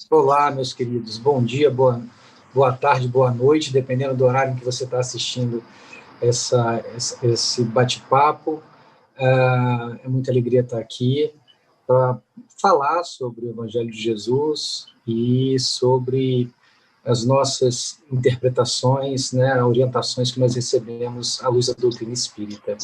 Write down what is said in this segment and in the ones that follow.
Olá, meus queridos. Bom dia, boa tarde, boa noite, dependendo do horário em que você está assistindo esse bate-papo. É muita alegria estar aqui para falar sobre o Evangelho de Jesus e sobre as nossas interpretações, né, orientações que nós recebemos à luz da doutrina espírita.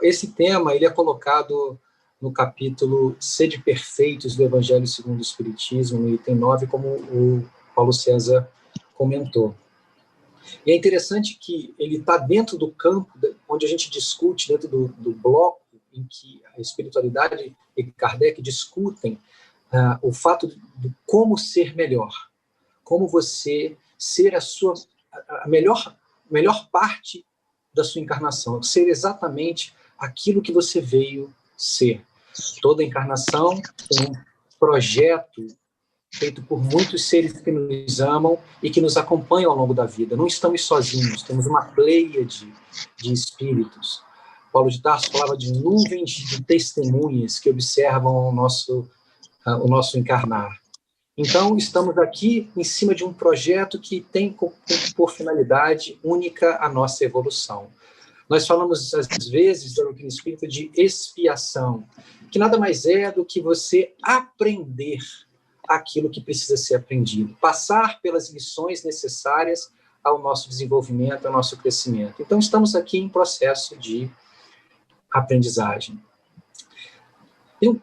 Esse tema ele é colocado no capítulo Sede Perfeitos do Evangelho segundo o Espiritismo, no item 9, como o Paulo César comentou. E é interessante que ele está dentro do campo onde a gente discute, dentro do bloco em que a espiritualidade e Kardec discutem o fato de como ser melhor, como você ser a melhor parte da sua encarnação, ser exatamente aquilo que você veio ser. Toda encarnação tem um projeto feito por muitos seres que nos amam e que nos acompanham ao longo da vida. Não estamos sozinhos, temos uma pleiade de espíritos. Paulo de Tarso falava de nuvens de testemunhas que observam o nosso encarnar. Então, estamos aqui em cima de um projeto que tem por finalidade única a nossa evolução. Nós falamos, às vezes, da doutrina espírita de expiação, que nada mais é do que você aprender aquilo que precisa ser aprendido, passar pelas lições necessárias ao nosso desenvolvimento, ao nosso crescimento. Então, estamos aqui em processo de aprendizagem. Tem um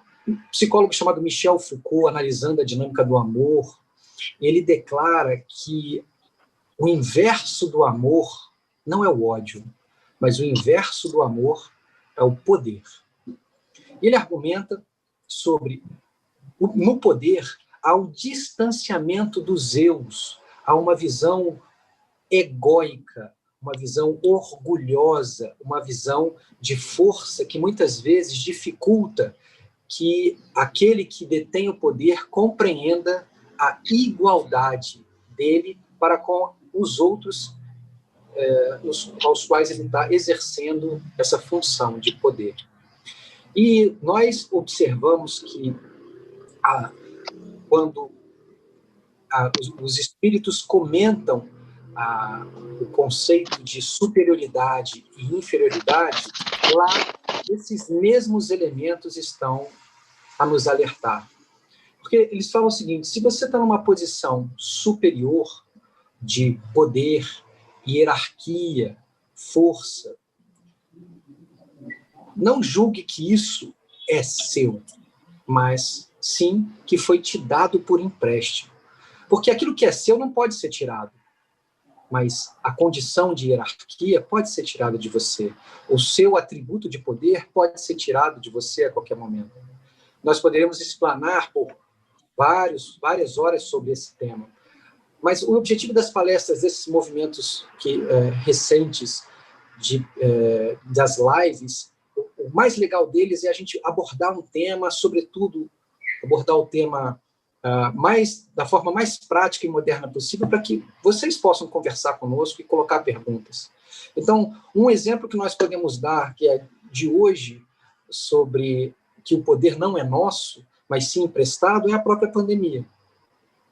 psicólogo chamado Michel Foucault, analisando a dinâmica do amor, ele declara que o inverso do amor não é o ódio, mas o inverso do amor é o poder. Ele argumenta sobre, no poder, há um distanciamento dos eus, há uma visão egóica, uma visão orgulhosa, uma visão de força que muitas vezes dificulta que aquele que detém o poder compreenda a igualdade dele para com os outros aos quais ele está exercendo essa função de poder. E nós observamos que quando os espíritos comentam o conceito de superioridade e inferioridade, lá esses mesmos elementos estão a nos alertar. Porque eles falam o seguinte: se você está numa posição superior de poder, hierarquia, força, não julgue que isso é seu, mas sim que foi te dado por empréstimo. Porque aquilo que é seu não pode ser tirado, mas a condição de hierarquia pode ser tirada de você. O seu atributo de poder pode ser tirado de você a qualquer momento. Nós poderíamos explanar por várias horas sobre esse tema. Mas o objetivo das palestras, desses movimentos recentes das lives, o mais legal deles é a gente abordar um tema, sobretudo, abordar o tema da forma mais prática e moderna possível, para que vocês possam conversar conosco e colocar perguntas. Então, um exemplo que nós podemos dar, que é de hoje, sobre que o poder não é nosso, mas sim emprestado, é a própria pandemia.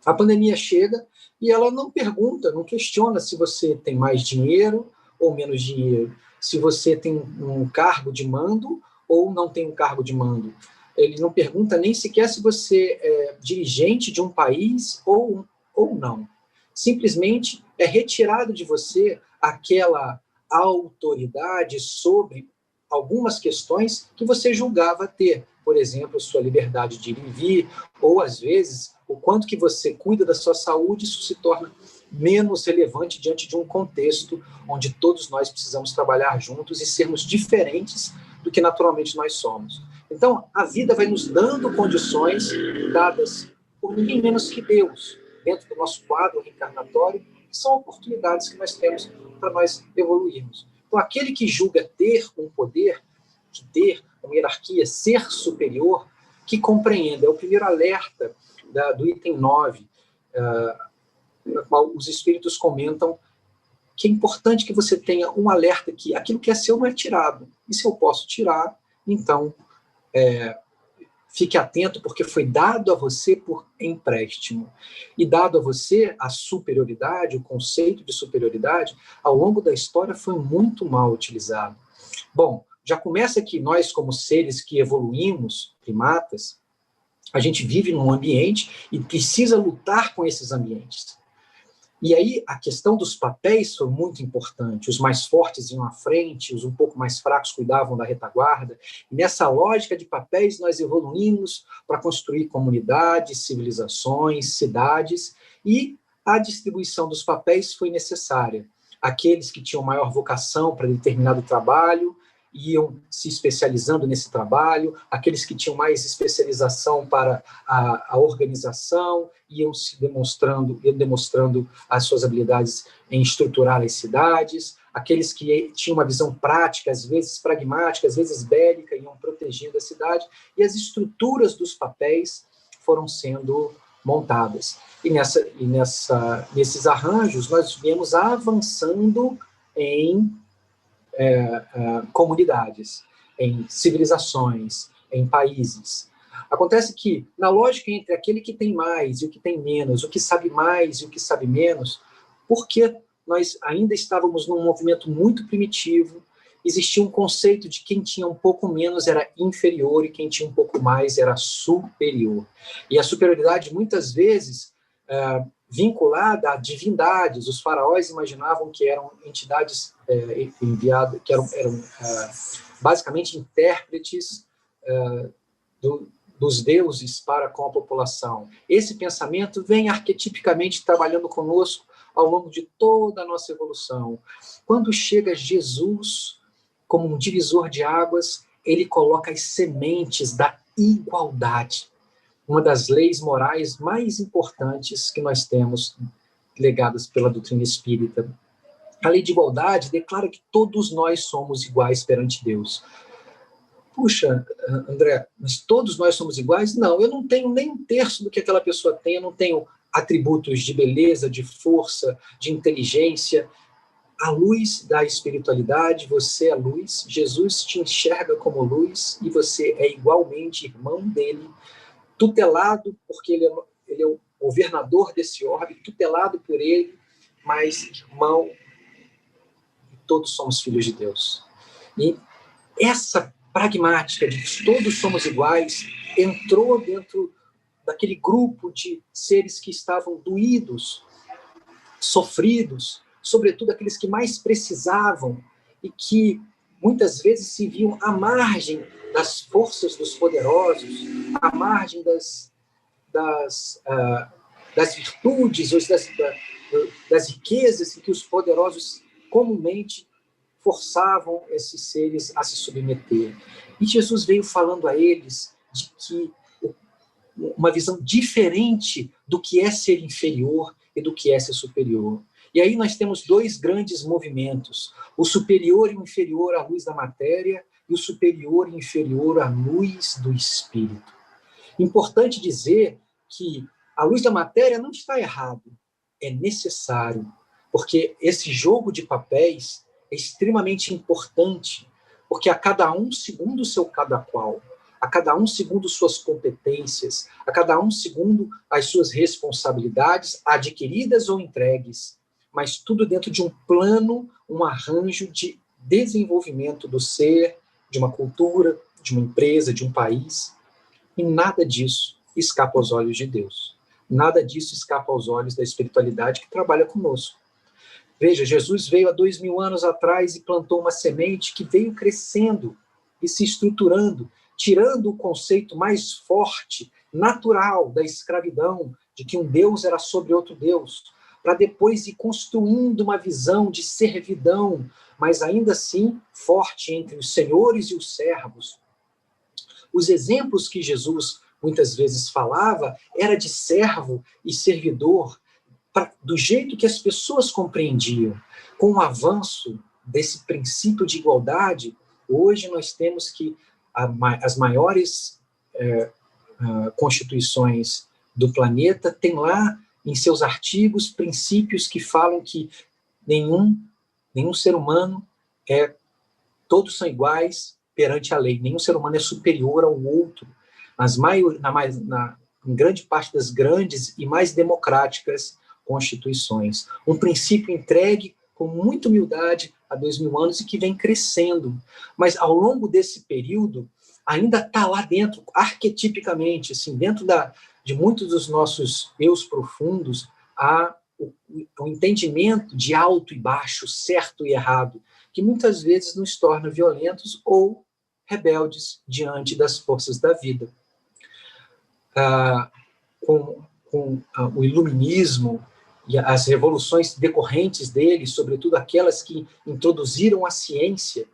A pandemia chega e ela não pergunta, não questiona se você tem mais dinheiro ou menos dinheiro, se você tem um cargo de mando ou não tem um cargo de mando. Ele não pergunta nem sequer se você é dirigente de um país ou não. Simplesmente é retirado de você aquela autoridade sobre algumas questões que você julgava ter. Por exemplo, sua liberdade de ir e vir, ou, às vezes, o quanto que você cuida da sua saúde, isso se torna menos relevante diante de um contexto onde todos nós precisamos trabalhar juntos e sermos diferentes do que naturalmente nós somos. Então, a vida vai nos dando condições dadas por ninguém menos que Deus, dentro do nosso quadro reencarnatório, que são oportunidades que nós temos para nós evoluirmos. Então, aquele que julga ter um poder, que ter uma hierarquia, ser superior, que compreenda. É o primeiro alerta do item 9, no qual os espíritos comentam que é importante que você tenha um alerta que aquilo que é seu não é tirado. E se eu posso tirar, então Fique atento, porque foi dado a você por empréstimo. E dado a você a superioridade, o conceito de superioridade, ao longo da história foi muito mal utilizado. Bom, já começa que nós, como seres que evoluímos, primatas, a gente vive num ambiente e precisa lutar com esses ambientes. E aí a questão dos papéis foi muito importante. Os mais fortes iam à frente, os um pouco mais fracos cuidavam da retaguarda. E nessa lógica de papéis nós evoluímos para construir comunidades, civilizações, cidades, e a distribuição dos papéis foi necessária. Aqueles que tinham maior vocação para determinado trabalho iam se especializando nesse trabalho, aqueles que tinham mais especialização para a organização iam demonstrando as suas habilidades em estruturar as cidades, aqueles que tinham uma visão prática, às vezes pragmática, às vezes bélica, iam protegendo a cidade, e as estruturas dos papéis foram sendo montadas. E nesses arranjos nós viemos avançando em comunidades, em civilizações, em países. Acontece que, na lógica entre aquele que tem mais e o que tem menos, o que sabe mais e o que sabe menos, porque nós ainda estávamos num movimento muito primitivo, existia um conceito de quem tinha um pouco menos era inferior e quem tinha um pouco mais era superior. E a superioridade, muitas vezes, vinculada a divindades. Os faraós imaginavam que eram entidades enviadas, que eram basicamente intérpretes dos deuses para com a população. Esse pensamento vem arquetipicamente trabalhando conosco ao longo de toda a nossa evolução. Quando chega Jesus como um divisor de águas, ele coloca as sementes da igualdade, uma das leis morais mais importantes que nós temos legadas pela doutrina espírita. A lei de igualdade declara que todos nós somos iguais perante Deus. Puxa, André, mas todos nós somos iguais? Não, eu não tenho nem um terço do que aquela pessoa tem, eu não tenho atributos de beleza, de força, de inteligência. A luz da espiritualidade, você é a luz, Jesus te enxerga como luz e você é igualmente irmão dele, tutelado, porque ele é o governador desse orbe, tutelado por ele, mas irmão, todos somos filhos de Deus. E essa pragmática de que todos somos iguais entrou dentro daquele grupo de seres que estavam doídos, sofridos, sobretudo aqueles que mais precisavam e que muitas vezes se viam à margem das forças dos poderosos, à margem das virtudes, das riquezas que os poderosos comumente forçavam esses seres a se submeter. E Jesus veio falando a eles de que uma visão diferente do que é ser inferior e do que é ser superior. E aí nós temos dois grandes movimentos, o superior e o inferior à luz da matéria e o superior e inferior à luz do espírito. Importante dizer que a luz da matéria não está errado, é necessário, porque esse jogo de papéis é extremamente importante, porque a cada um segundo o seu cada qual, a cada um segundo suas competências, a cada um segundo as suas responsabilidades adquiridas ou entregues, mas tudo dentro de um plano, um arranjo de desenvolvimento do ser, de uma cultura, de uma empresa, de um país. E nada disso escapa aos olhos de Deus. Nada disso escapa aos olhos da espiritualidade que trabalha conosco. Veja, Jesus veio há 2000 anos atrás e plantou uma semente que veio crescendo e se estruturando, tirando o conceito mais forte, natural da escravidão, de que um Deus era sobre outro Deus, para depois ir construindo uma visão de servidão, mas ainda assim forte entre os senhores e os servos. Os exemplos que Jesus muitas vezes falava era de servo e servidor, do jeito que as pessoas compreendiam. Com o avanço desse princípio de igualdade, hoje nós temos que as maiores constituições do planeta têm lá em seus artigos princípios que falam que nenhum ser humano todos são iguais perante a lei, nenhum ser humano é superior ao outro. em grande parte das grandes e mais democráticas constituições. Um princípio entregue com muita humildade há 2000 anos e que vem crescendo. Mas, ao longo desse período, ainda está lá dentro, arquetipicamente, assim, dentro de muitos dos nossos eus profundos, há o entendimento de alto e baixo, certo e errado, que muitas vezes nos torna violentos ou rebeldes diante das forças da vida. Com o iluminismo e as revoluções decorrentes dele, sobretudo aquelas que introduziram a ciência,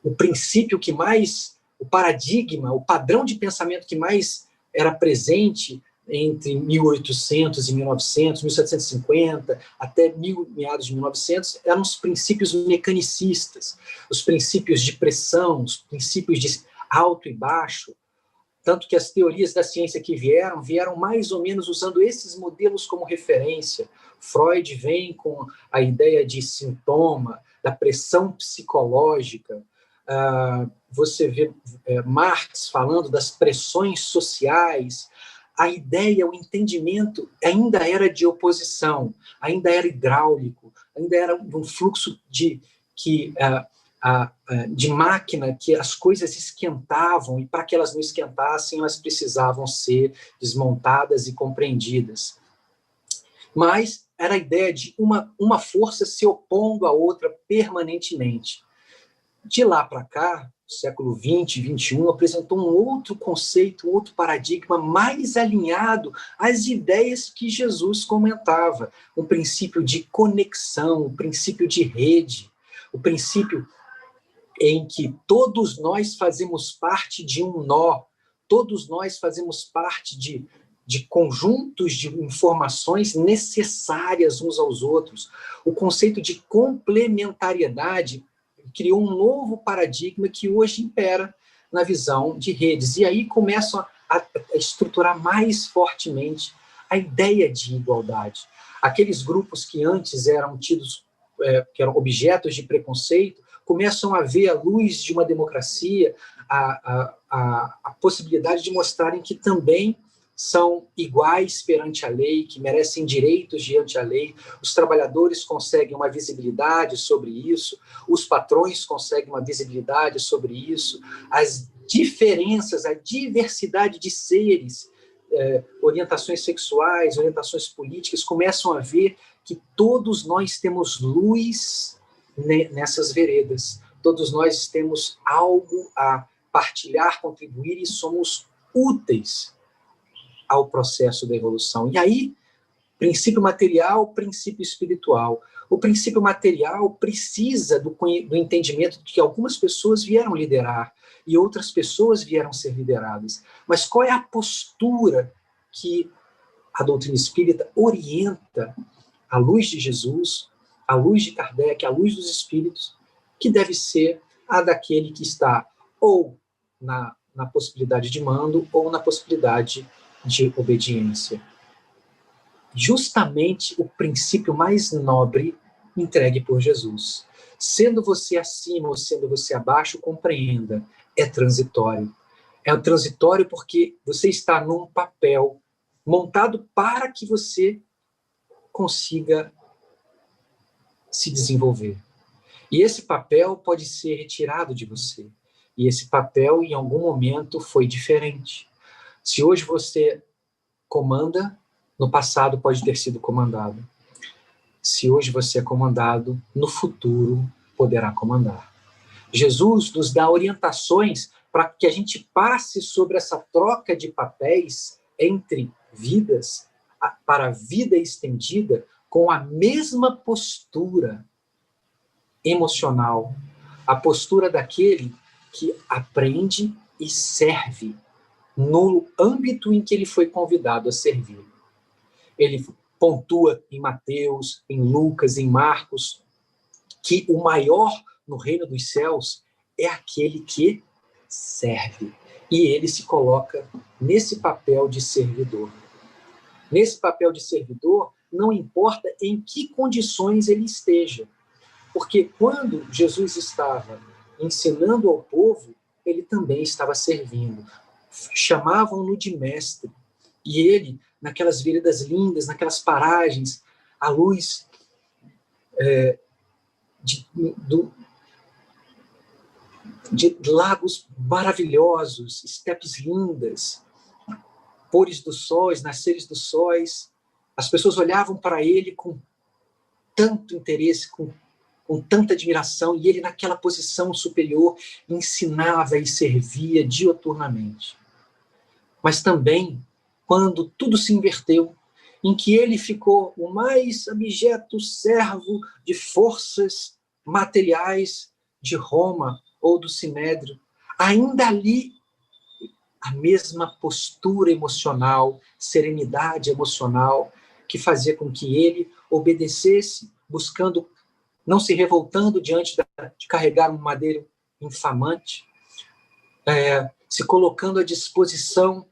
o princípio que mais, o paradigma, o padrão de pensamento que mais era presente entre 1800 e 1900, 1750, até meados de 1900, eram os princípios mecanicistas, os princípios de pressão, os princípios de alto e baixo, tanto que as teorias da ciência que vieram mais ou menos usando esses modelos como referência. Freud vem com a ideia de sintoma, da pressão psicológica. Você vê Marx falando das pressões sociais. A ideia, o entendimento ainda era de oposição, ainda era hidráulico, ainda era um fluxo de máquina, que as coisas esquentavam, e para que elas não esquentassem, elas precisavam ser desmontadas e compreendidas. Mas era a ideia de uma força se opondo à outra permanentemente. De lá para cá, o século XX, XXI, apresentou um outro conceito, um outro paradigma mais alinhado às ideias que Jesus comentava. Um princípio de conexão, um princípio de rede, o princípio em que todos nós fazemos parte de um nó, todos nós fazemos parte de conjuntos de informações necessárias uns aos outros. O conceito de complementariedade criou um novo paradigma que hoje impera na visão de redes. E aí começam a estruturar mais fortemente a ideia de igualdade. Aqueles grupos que antes eram tidos, que eram objetos de preconceito, começam a ver, à luz de uma democracia, a possibilidade de mostrarem que também são iguais perante a lei, que merecem direitos diante a lei. Os trabalhadores conseguem uma visibilidade sobre isso, os patrões conseguem uma visibilidade sobre isso, as diferenças, a diversidade de seres, orientações sexuais, orientações políticas, começam a ver que todos nós temos luz nessas veredas. Todos nós temos algo a partilhar, contribuir e somos úteis ao processo da evolução. E aí, princípio material, princípio espiritual. O princípio material precisa do entendimento de que algumas pessoas vieram liderar e outras pessoas vieram ser lideradas. Mas qual é a postura que a doutrina espírita orienta à luz de Jesus, à luz de Kardec, à luz dos espíritos, que deve ser a daquele que está ou na possibilidade de mando ou na possibilidade de obediência. Justamente o princípio mais nobre entregue por Jesus. Sendo você acima ou sendo você abaixo, compreenda, é transitório. É transitório porque você está num papel montado para que você consiga se desenvolver. E esse papel pode ser retirado de você. E esse papel, em algum momento, foi diferente. Se hoje você comanda, no passado pode ter sido comandado. Se hoje você é comandado, no futuro poderá comandar. Jesus nos dá orientações para que a gente passe sobre essa troca de papéis entre vidas para a vida estendida com a mesma postura emocional, a postura daquele que aprende e serve no âmbito em que ele foi convidado a servir. Ele pontua em Mateus, em Lucas, em Marcos, que o maior no reino dos céus é aquele que serve. E ele se coloca nesse papel de servidor. Nesse papel de servidor, não importa em que condições ele esteja. Porque quando Jesus estava ensinando ao povo, ele também estava servindo. chamavam-no de mestre. E ele, naquelas veredas lindas, naquelas paragens, à luz de lagos maravilhosos, estepes lindas, pôres dos sóis, nasceres dos sóis, as pessoas olhavam para ele com tanto interesse, com tanta admiração, e ele, naquela posição superior, ensinava e servia dioturnamente. Mas também, quando tudo se inverteu, em que ele ficou o mais abjeto servo de forças materiais de Roma ou do Sinédrio, ainda ali a mesma postura emocional, serenidade emocional, que fazia com que ele obedecesse, buscando, não se revoltando diante de carregar um madeiro infamante, se colocando à disposição,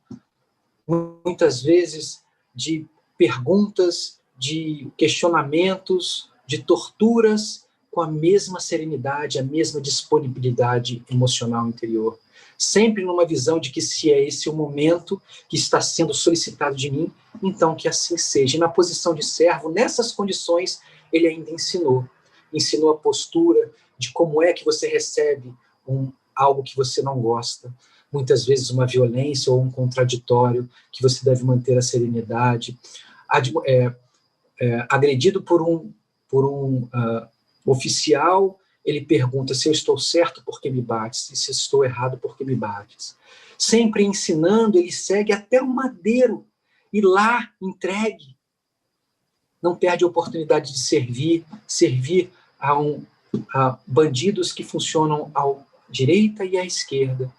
muitas vezes, de perguntas, de questionamentos, de torturas, com a mesma serenidade, a mesma disponibilidade emocional interior. Sempre numa visão de que se é esse o momento que está sendo solicitado de mim, então que assim seja. E na posição de servo, nessas condições, ele ainda ensinou a postura de como é que você recebe algo que você não gosta, muitas vezes uma violência ou um contraditório, que você deve manter a serenidade. Agredido por um oficial, ele pergunta se eu estou certo, por que me bates? E se estou errado, por que me bates? Sempre ensinando, ele segue até o madeiro, e lá, entregue, não perde a oportunidade de servir a bandidos que funcionam à direita e à esquerda,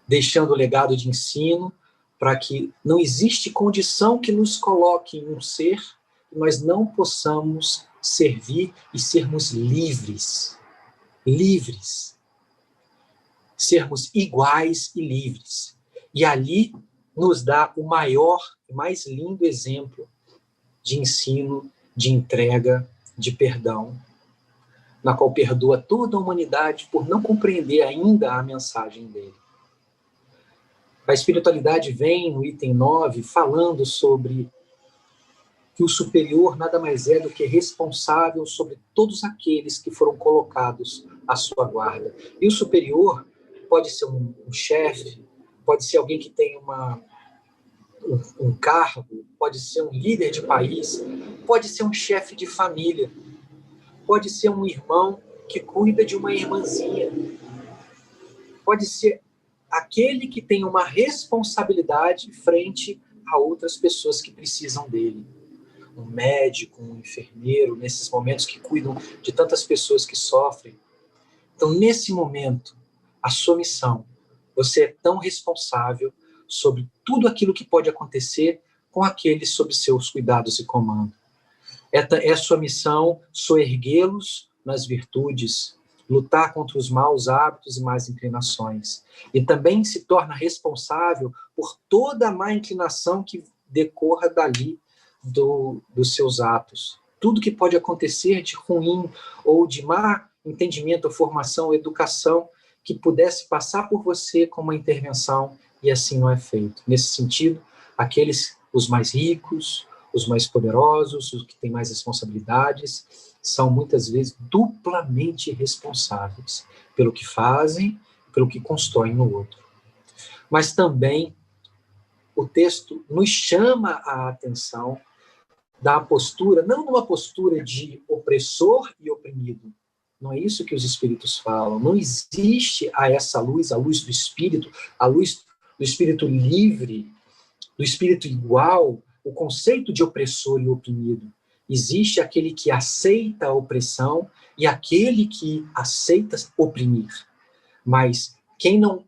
deixando o legado de ensino para que não existe condição que nos coloque em um ser que nós não possamos servir e sermos livres. Livres. Sermos iguais e livres. E ali nos dá o maior e mais lindo exemplo de ensino, de entrega, de perdão, na qual perdoa toda a humanidade por não compreender ainda a mensagem dele. A espiritualidade vem, no item 9, falando sobre que o superior nada mais é do que responsável sobre todos aqueles que foram colocados à sua guarda. E o superior pode ser um chefe, pode ser alguém que tem um cargo, pode ser um líder de país, pode ser um chefe de família, pode ser um irmão que cuida de uma irmãzinha, pode ser aquele que tem uma responsabilidade frente a outras pessoas que precisam dele. Um médico, um enfermeiro, nesses momentos que cuidam de tantas pessoas que sofrem. Então, nesse momento, a sua missão, você é tão responsável sobre tudo aquilo que pode acontecer com aqueles sob seus cuidados e comando. É a sua missão soerguê-los nas virtudes, lutar contra os maus hábitos e más inclinações. E também se torna responsável por toda a má inclinação que decorra dali dos seus atos. Tudo que pode acontecer de ruim ou de má entendimento, formação, educação, que pudesse passar por você com uma intervenção, e assim não é feito. Nesse sentido, os mais ricos, os mais poderosos, os que têm mais responsabilidades, são muitas vezes duplamente responsáveis pelo que fazem, pelo que constroem no outro. Mas também o texto nos chama a atenção da postura, não numa postura de opressor e oprimido. Não é isso que os espíritos falam. Não existe a essa luz, a luz do espírito, a luz do espírito livre, do espírito igual, o conceito de opressor e oprimido. Existe aquele que aceita a opressão e aquele que aceita oprimir. Mas quem não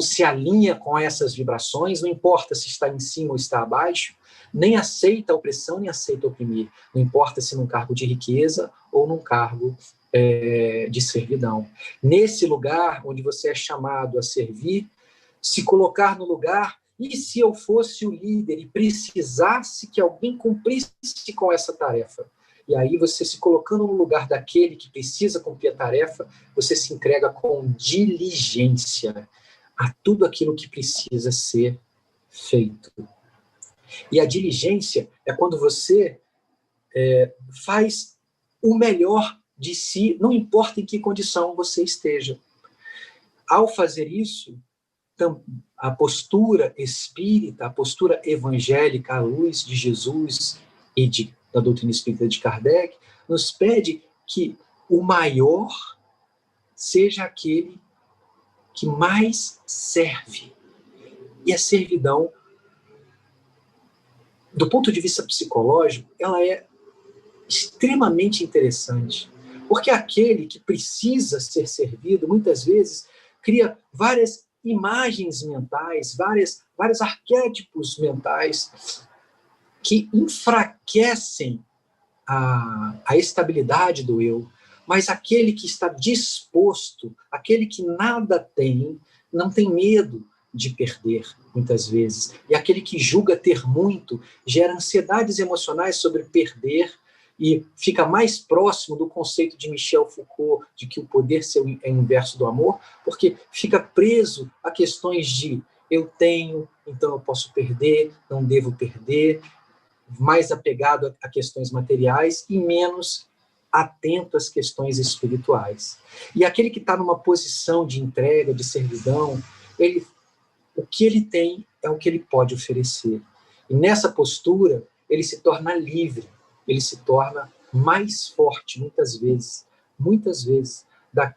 se alinha com essas vibrações, não importa se está em cima ou está abaixo, nem aceita a opressão, nem aceita oprimir. Não importa se num cargo de riqueza ou num cargo de servidão. Nesse lugar onde você é chamado a servir, se colocar no lugar, e se eu fosse o líder e precisasse que alguém cumprisse com essa tarefa? E aí você se colocando no lugar daquele que precisa cumprir a tarefa, você se entrega com diligência a tudo aquilo que precisa ser feito. E a diligência é quando você faz o melhor de si, não importa em que condição você esteja. Ao fazer isso, a postura espírita, a postura evangélica à luz de Jesus e da doutrina espírita de Kardec, nos pede que o maior seja aquele que mais serve. E a servidão, do ponto de vista psicológico, ela é extremamente interessante, porque aquele que precisa ser servido, muitas vezes, cria várias imagens mentais, vários arquétipos mentais que enfraquecem a estabilidade do eu, mas aquele que está disposto, aquele que nada tem, não tem medo de perder, muitas vezes. E aquele que julga ter muito, gera ansiedades emocionais sobre perder e fica mais próximo do conceito de Michel Foucault, de que o poder é o inverso do amor, porque fica preso a questões de eu tenho, então eu posso perder, não devo perder, mais apegado a questões materiais e menos atento às questões espirituais. E aquele que está numa posição de entrega, de servidão, o que ele tem é o que ele pode oferecer. E nessa postura, ele se torna livre, ele se torna mais forte, muitas vezes,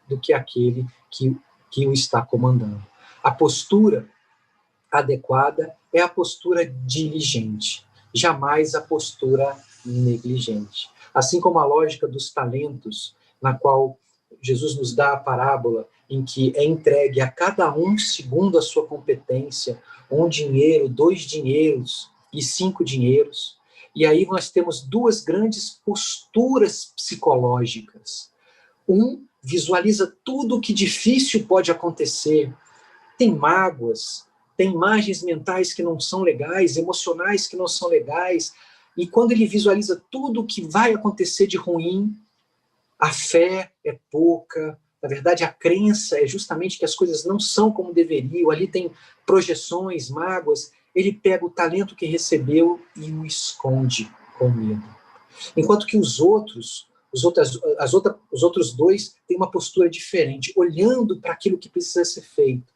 do que aquele que o está comandando. A postura adequada é a postura diligente, jamais a postura negligente. Assim como a lógica dos talentos, na qual Jesus nos dá a parábola em que é entregue a cada um segundo a sua competência, 1 dinheiro, 2 dinheiros e 5 dinheiros. E aí nós temos duas grandes posturas psicológicas. Um visualiza tudo o que difícil pode acontecer. Tem mágoas, tem imagens mentais que não são legais, emocionais que não são legais. E quando ele visualiza tudo o que vai acontecer de ruim, a fé é pouca. Na verdade, a crença é justamente que as coisas não são como deveriam. Ali tem projeções, mágoas. Ele pega o talento que recebeu e o esconde com medo. Enquanto que os outros dois têm uma postura diferente, olhando para aquilo que precisa ser feito.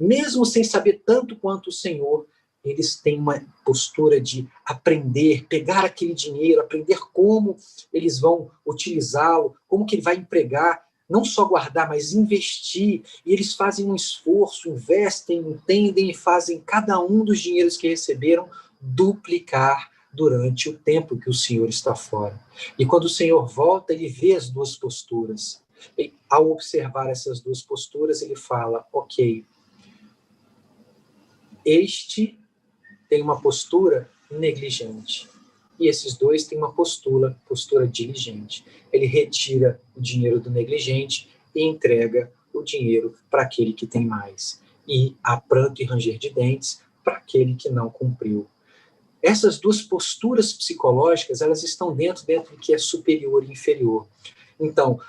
Mesmo sem saber tanto quanto o Senhor, eles têm uma postura de aprender, pegar aquele dinheiro, aprender como eles vão utilizá-lo, como que ele vai empregar, não só guardar, mas investir. E eles fazem um esforço, investem, entendem e fazem cada um dos dinheiros que receberam duplicar durante o tempo que o Senhor está fora. E quando o Senhor volta, ele vê as duas posturas. E, ao observar essas duas posturas, ele fala, ok, este tem uma postura negligente. E esses dois têm uma postura diligente. Ele retira o dinheiro do negligente e entrega o dinheiro para aquele que tem mais. E há pranto e ranger de dentes para aquele que não cumpriu. Essas duas posturas psicológicas, elas estão dentro do que é superior e inferior. Então,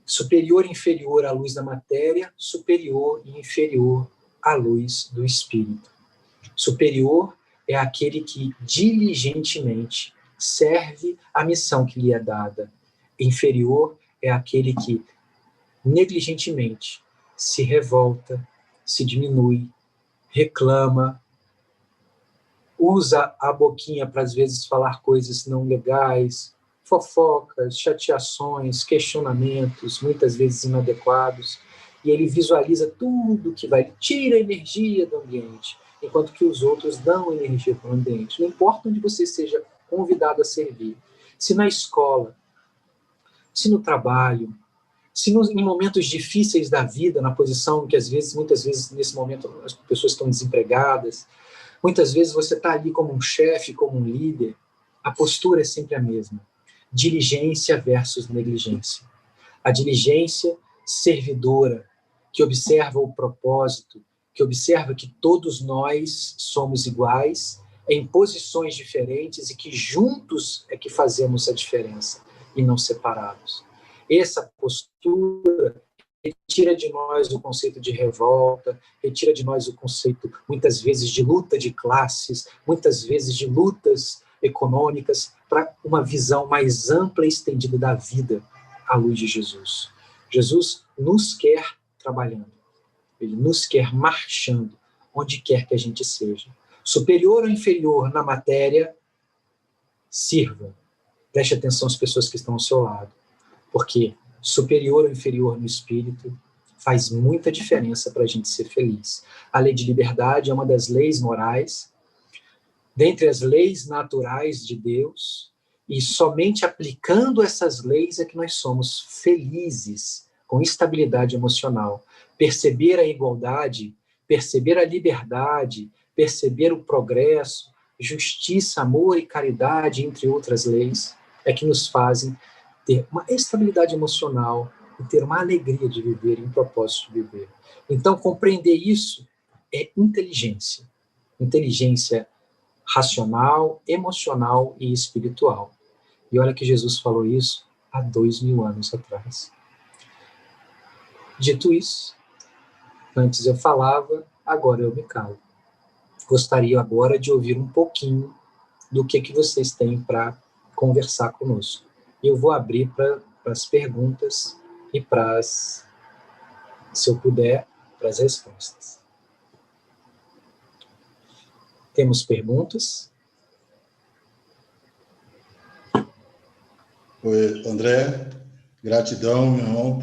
superior e inferior à luz da matéria, superior e inferior à luz do espírito. Superior é aquele que diligentemente serve a missão que lhe é dada. Inferior é aquele que negligentemente se revolta, se diminui, reclama, usa a boquinha para às vezes falar coisas não legais, fofocas, chateações, questionamentos, muitas vezes inadequados, e ele visualiza tudo que vai, tira a energia do ambiente, enquanto que os outros dão energia para o ambiente. Não importa onde você seja convidado a servir, se na escola, se no trabalho, se em momentos difíceis da vida, na posição que muitas vezes nesse momento as pessoas estão desempregadas, muitas vezes você está ali como um chefe, como um líder, a postura é sempre a mesma. Diligência versus negligência. A diligência servidora, que observa o propósito, que observa que todos nós somos iguais em posições diferentes e que juntos é que fazemos a diferença e não separados. Essa postura retira de nós o conceito de revolta, retira de nós o conceito, muitas vezes, de luta de classes, muitas vezes de lutas econômicas, para uma visão mais ampla e estendida da vida à luz de Jesus. Jesus nos quer trabalhando, ele nos quer marchando, onde quer que a gente seja. Superior ou inferior na matéria, sirva. Preste atenção às pessoas que estão ao seu lado, porque superior ou inferior no espírito faz muita diferença para a gente ser feliz. A lei de liberdade é uma das leis morais, dentre as leis naturais de Deus, e somente aplicando essas leis é que nós somos felizes, com estabilidade emocional. Perceber a igualdade, perceber a liberdade, perceber o progresso, justiça, amor e caridade, entre outras leis, é que nos fazem ter uma estabilidade emocional e ter uma alegria de viver e um propósito de viver. Então, compreender isso é inteligência. Inteligência racional, emocional e espiritual. E olha que Jesus falou isso há 2000 anos atrás. Dito isso, antes eu falava, agora eu me calo. Gostaria agora de ouvir um pouquinho do que vocês têm para conversar conosco. E eu vou abrir para as perguntas e para as, se eu puder, para as respostas. Temos perguntas? Oi, André, gratidão, meu irmão,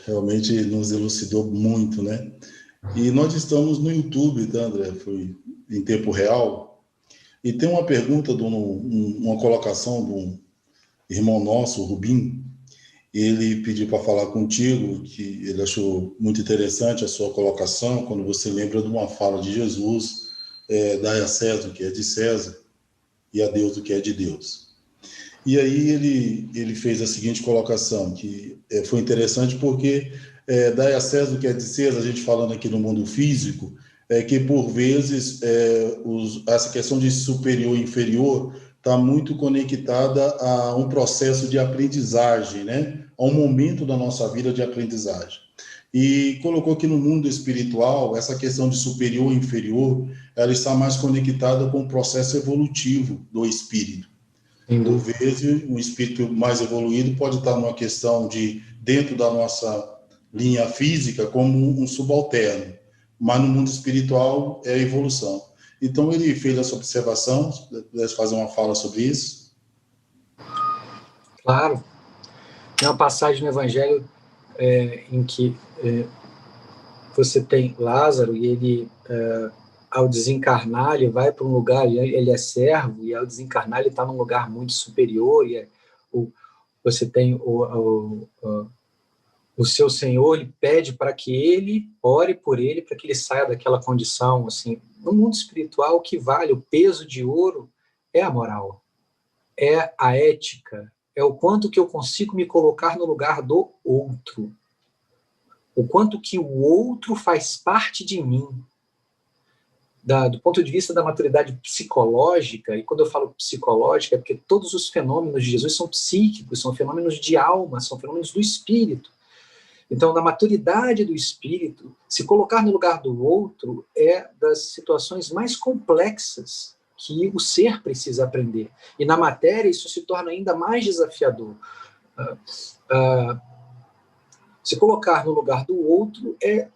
realmente nos elucidou muito, né? E nós estamos no YouTube, tá, André? Foi em tempo real. E tem uma pergunta, uma colocação de um irmão nosso, o Rubim. Ele pediu para falar contigo, que ele achou muito interessante a sua colocação, quando você lembra de uma fala de Jesus, dai a César o que é de César e a Deus o que é de Deus. E aí ele fez a seguinte colocação, que foi interessante porque dai a César o que é de César, a gente falando aqui no mundo físico, que por vezes essa questão de superior e inferior está muito conectada a um processo de aprendizagem, né? A um momento da nossa vida de aprendizagem. E colocou que no mundo espiritual, essa questão de superior e inferior, ela está mais conectada com o processo evolutivo do espírito. Por vezes, um espírito mais evoluído pode estar numa questão de, dentro da nossa linha física, como um subalterno, mas no mundo espiritual é a evolução. Então, ele fez essa observação, se pudesse fazer uma fala sobre isso. Claro. Tem uma passagem no Evangelho em que você tem Lázaro e ele, ao desencarnar, ele vai para um lugar, ele é servo, e ao desencarnar ele está num lugar muito superior, e você tem o seu Senhor, ele pede para que ele ore por ele, para que ele saia daquela condição, assim. No mundo espiritual, o que vale, o peso de ouro é a moral, é a ética, é o quanto que eu consigo me colocar no lugar do outro, o quanto que o outro faz parte de mim, do ponto de vista da maturidade psicológica. E quando eu falo psicológica, é porque todos os fenômenos de Jesus são psíquicos, são fenômenos de alma, são fenômenos do espírito. Então, na maturidade do espírito, se colocar no lugar do outro é das situações mais complexas que o ser precisa aprender. E na matéria isso se torna ainda mais desafiador. Se colocar no lugar do outro é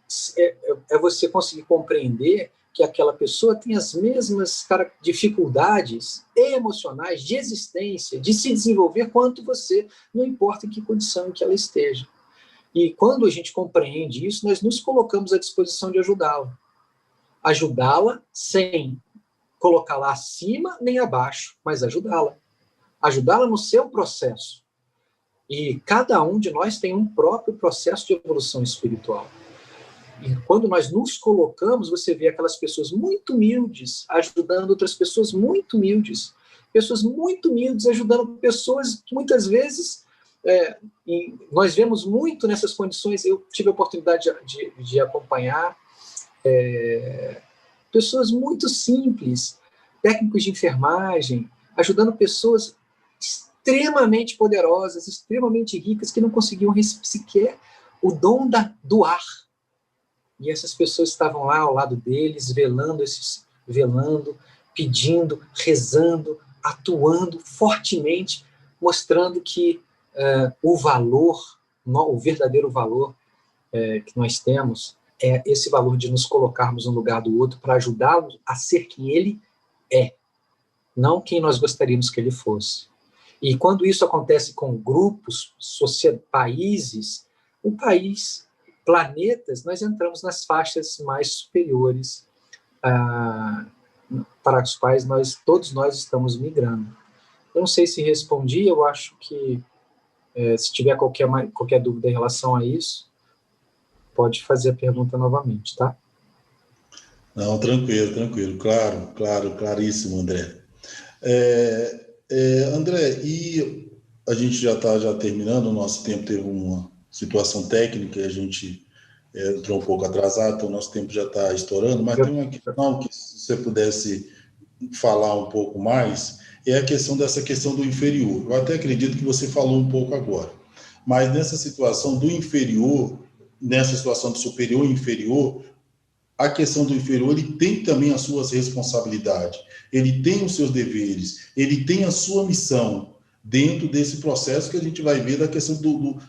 você conseguir compreender que aquela pessoa tem as mesmas dificuldades emocionais, de existência, de se desenvolver quanto você, não importa em que condição em que ela esteja. E quando a gente compreende isso, nós nos colocamos à disposição de ajudá-la. Ajudá-la sem colocá-la acima nem abaixo, mas ajudá-la. Ajudá-la no seu processo. E cada um de nós tem um próprio processo de evolução espiritual. E quando nós nos colocamos, você vê aquelas pessoas muito humildes ajudando outras pessoas muito humildes. Pessoas muito humildes ajudando pessoas que muitas vezes... e nós vemos muito nessas condições. Eu tive a oportunidade de acompanhar pessoas muito simples, técnicos de enfermagem, ajudando pessoas extremamente poderosas, extremamente ricas, que não conseguiam sequer o dom do ar. E essas pessoas estavam lá ao lado deles, velando, pedindo, rezando, atuando fortemente, mostrando que o valor, o verdadeiro valor que nós temos, é esse valor de nos colocarmos no lugar do outro para ajudá-lo a ser quem ele é, não quem nós gostaríamos que ele fosse. E quando isso acontece com grupos, países, planetas, nós entramos nas faixas mais superiores para as quais todos nós estamos migrando. Eu não sei se respondi, eu acho que se tiver qualquer dúvida em relação a isso, pode fazer a pergunta novamente, tá? Não, tranquilo, claríssimo, André. André, e a gente já está terminando, o nosso tempo teve uma situação técnica, a gente entrou um pouco atrasado, então o nosso tempo já está estourando, mas tem uma questão que, se você pudesse falar um pouco mais, é a questão do inferior. Eu até acredito que você falou um pouco agora, mas nessa situação do inferior, nessa situação do superior e inferior, a questão do inferior, ele tem também as suas responsabilidades, ele tem os seus deveres, ele tem a sua missão dentro desse processo que a gente vai ver da questão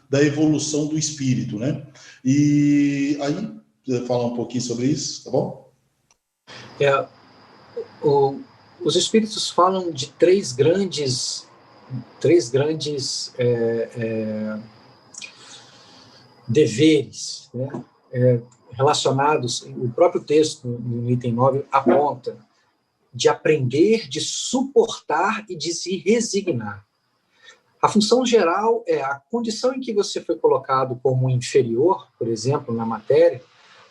da evolução do espírito, né? E aí, você falar um pouquinho sobre isso, tá bom? Os espíritos falam de três grandes deveres, né? Relacionados, o próprio texto, no item 9, aponta de aprender, de suportar e de se resignar. A função geral é a condição em que você foi colocado como inferior, por exemplo, na matéria,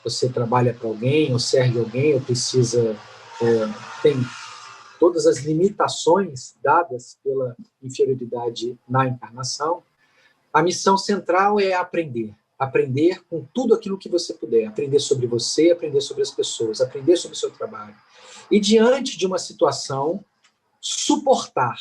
você trabalha para alguém, ou serve alguém, ou tem todas as limitações dadas pela inferioridade na encarnação. A missão central é aprender com tudo aquilo que você puder, aprender sobre você, aprender sobre as pessoas, aprender sobre o seu trabalho. E diante de uma situação, suportar.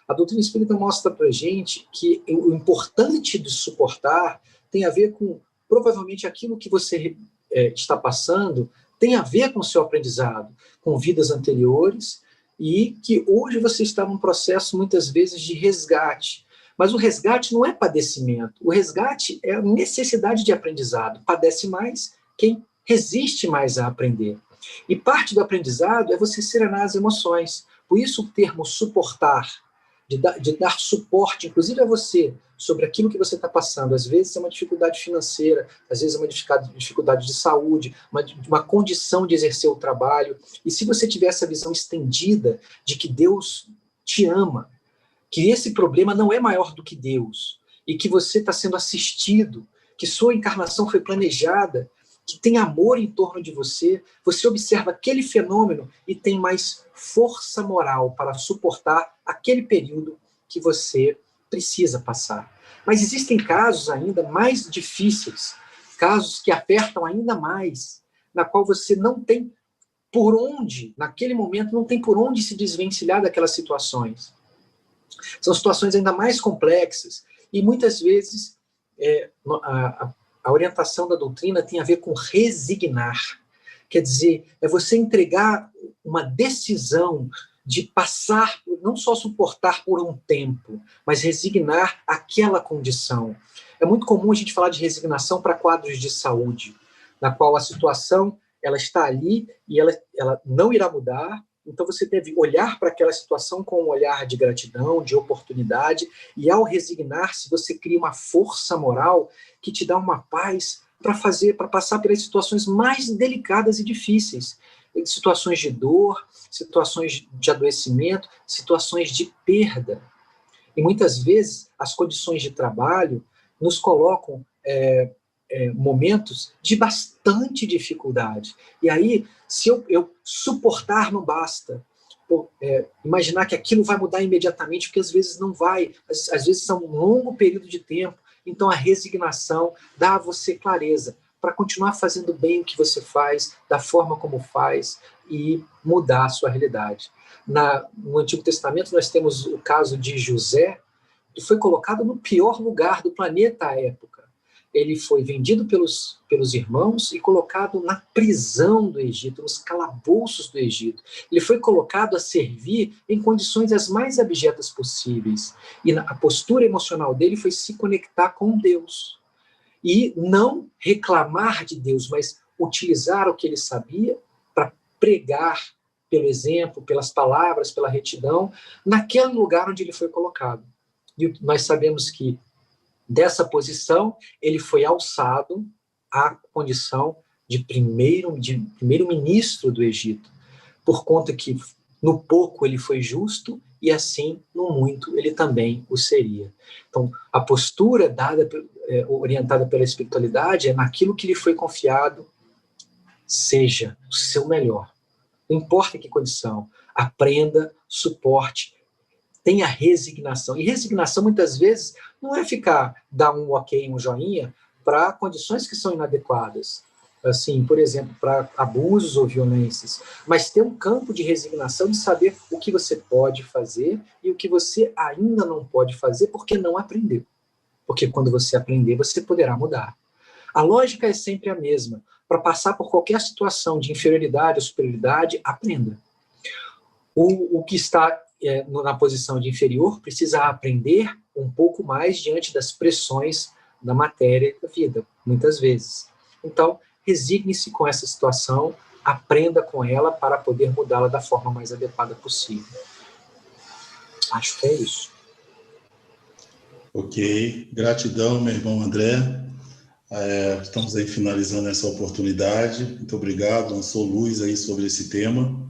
A doutrina espírita mostra para a gente que o importante de suportar tem a ver com, provavelmente, aquilo que você está passando tem a ver com o seu aprendizado, com vidas anteriores, e que hoje você está num processo, muitas vezes, de resgate. Mas o resgate não é padecimento. O resgate é a necessidade de aprendizado. Padece mais quem resiste mais a aprender. E parte do aprendizado é você serenar as emoções. Por isso o termo suportar, de dar suporte, inclusive a você, sobre aquilo que você está passando. Às vezes é uma dificuldade financeira, às vezes é uma dificuldade de saúde, uma condição de exercer o trabalho. E se você tiver essa visão estendida de que Deus te ama, que esse problema não é maior do que Deus, e que você está sendo assistido, que sua encarnação foi planejada, que tem amor em torno de você, você observa aquele fenômeno e tem mais força moral para suportar aquele período que você precisa passar. Mas existem casos ainda mais difíceis, casos que apertam ainda mais, na qual você não tem por onde, naquele momento, não tem por onde se desvencilhar daquelas situações. São situações ainda mais complexas e muitas vezes a orientação da doutrina tem a ver com resignar. Quer dizer, é você entregar uma decisão de passar, não só suportar por um tempo, mas resignar aquela condição. É muito comum a gente falar de resignação para quadros de saúde, na qual a situação ela está ali e ela não irá mudar. Então você deve olhar para aquela situação com um olhar de gratidão, de oportunidade, e ao resignar-se, você cria uma força moral que te dá uma paz para passar pelas situações mais delicadas e difíceis. Situações de dor, situações de adoecimento, situações de perda. E muitas vezes as condições de trabalho nos colocam momentos de bastante dificuldade. E aí, se eu suportar não basta, imaginar que aquilo vai mudar imediatamente, porque às vezes não vai, às vezes são um longo período de tempo. Então a resignação dá a você clareza. para continuar fazendo bem o que você faz, da forma como faz, e mudar a sua realidade. No Antigo Testamento, nós temos o caso de José, que foi colocado no pior lugar do planeta à época. Ele foi vendido pelos irmãos e colocado na prisão do Egito, nos calabouços do Egito. Ele foi colocado a servir em condições as mais abjetas possíveis. E a postura emocional dele foi se conectar com Deus. E não reclamar de Deus, mas utilizar o que ele sabia para pregar pelo exemplo, pelas palavras, pela retidão, naquele lugar onde ele foi colocado. E nós sabemos que dessa posição, ele foi alçado à condição de primeiro-ministro do Egito, por conta que no pouco ele foi justo e assim, no muito, ele também o seria. Então, a postura orientada pela espiritualidade é naquilo que lhe foi confiado, seja o seu melhor. Não importa que condição, aprenda, suporte, tenha resignação. E resignação, muitas vezes, não é dar um ok, um joinha, para condições que são inadequadas. Assim, por exemplo, para abusos ou violências. Mas ter um campo de resignação, de saber o que você pode fazer e o que você ainda não pode fazer porque não aprendeu. Porque quando você aprender, você poderá mudar. A lógica é sempre a mesma. Para passar por qualquer situação de inferioridade ou superioridade, aprenda. O que está na posição de inferior precisa aprender um pouco mais diante das pressões da matéria e da vida, muitas vezes. Então, resigne-se com essa situação, aprenda com ela para poder mudá-la da forma mais adequada possível. Acho que é isso. Ok, gratidão, meu irmão André. Estamos aí finalizando essa oportunidade. Muito obrigado, lançou luz aí sobre esse tema.